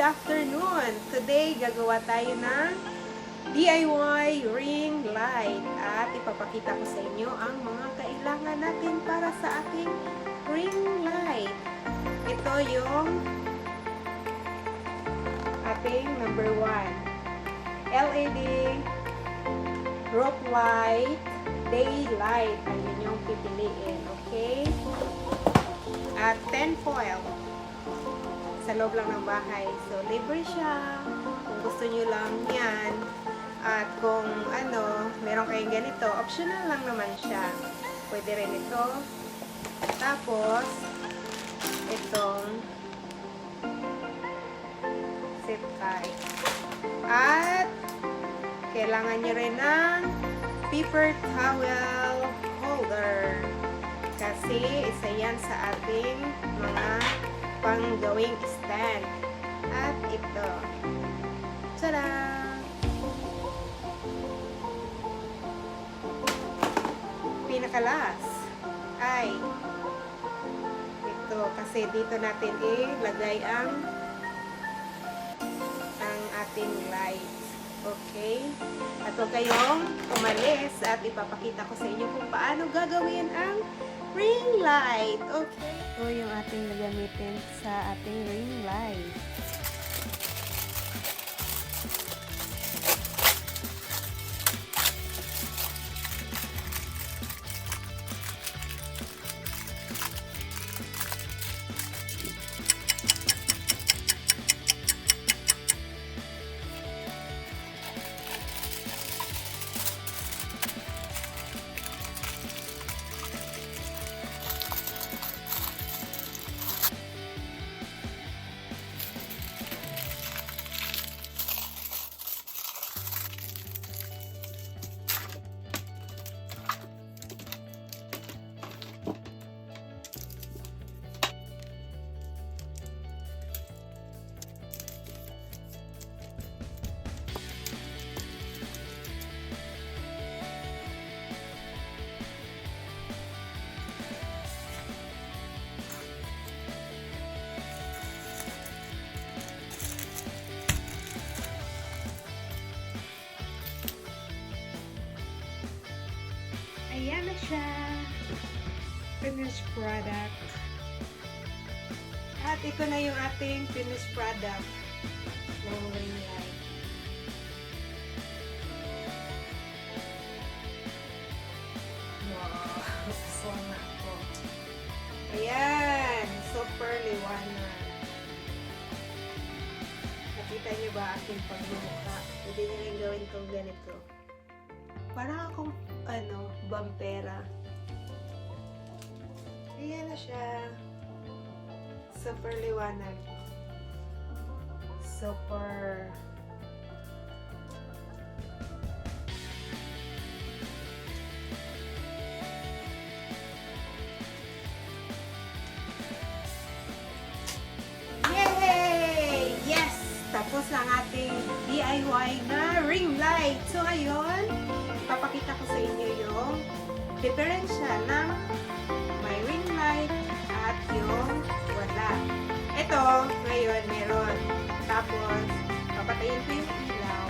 afternoon! Today, gagawa tayo ng DIY ring light at ipapakita ko sa inyo ang mga kailangan natin para sa ating ring light. Ito yung ating number 1. LED rope light, daylight. Ayun yung pipiliin. Okay? At 10 foil. Sa loob lang ng bahay. So, libre siya. Kung gusto nyo lang yan. At kung ano, meron kayong ganito, optional lang naman siya. Pwede rin ito. Tapos, itong zip tie. At, kailangan nyo rin ng paper towel holder. Kasi, isa yan sa ating mga panggawing stand. At ito. Tada! Pinakalas ay ito. Kasi dito natin ilagay ang ating lights. Okay? At huwag kayong umalis at ipapakita ko sa inyo kung paano gagawin ang ring light. Okay? Ito yung ating gagamitin sa ating ring light. Ayan na siya. Finished product. At ito na yung ating finished product. Long ring light. Wow. Gusto na ako. Ayan. Super liwanag. Nakita niyo ba aking pagmumukha? Pwede nyo rin gawin kong ganito. Parang akong vampera. Ayan na siya. Super liwanag. Super. Yay! Yes! Tapos ang ating DIY na ring light. So, ngayon, ipapakita ko sa inyo yung diferensya ng may ring light at yung wala. Ito, ngayon, meron. Tapos, papatayin ko yung ilaw.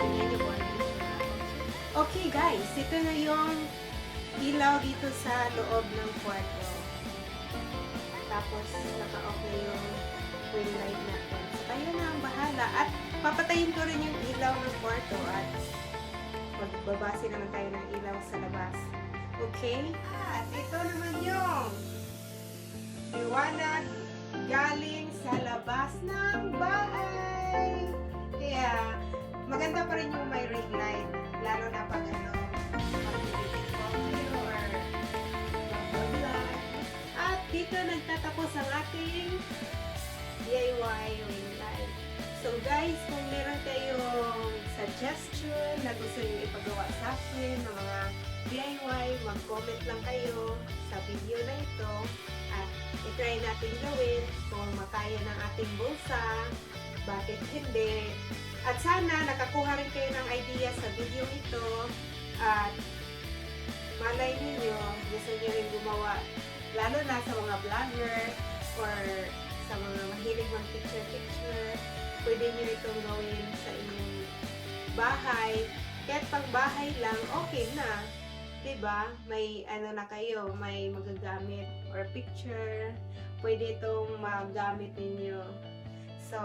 Tingnan niyo po ang ilaw. Okay, guys. Ito na yung ilaw dito sa loob ng kwarto. Tapos, naka-off na yung ring light natin. So, tayo na ang bahala. At papatayin ko rin yung ilaw ng kwarto at magbabase naman tayo ng ilaw sa labas. Okay? At ito naman yung liwanag galing sa labas ng bahay. Kaya, maganda pa rin yung may ring light. Lalo na pag mag-ibig coffee or mag-vlog. At dito nagtatapos ang ating DIY ring light. So guys, kung meron kayong suggestion na gusto nyo ipagawa sa akin ng mga DIY, mag-comment lang kayo sa video na ito at itry natin gawin kung makaya ng ating bulsa, bakit hindi. At sana nakakuha rin kayo ng idea sa video ito at malay ninyo, gusto nyo rin gumawa lalo na sa mga vlogger or sa mga mahilig mag-picture-picture, pwede nyo itong gawin sa inyong bahay. Kahit pang bahay lang, okay na. Diba? May ano na kayo, may magagamit or picture. Pwede itong magamit ninyo. So,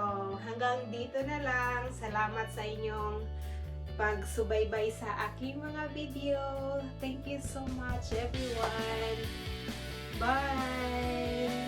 hanggang dito na lang. Salamat sa inyong pagsubaybay sa aking mga video. Thank you so much, everyone. Bye!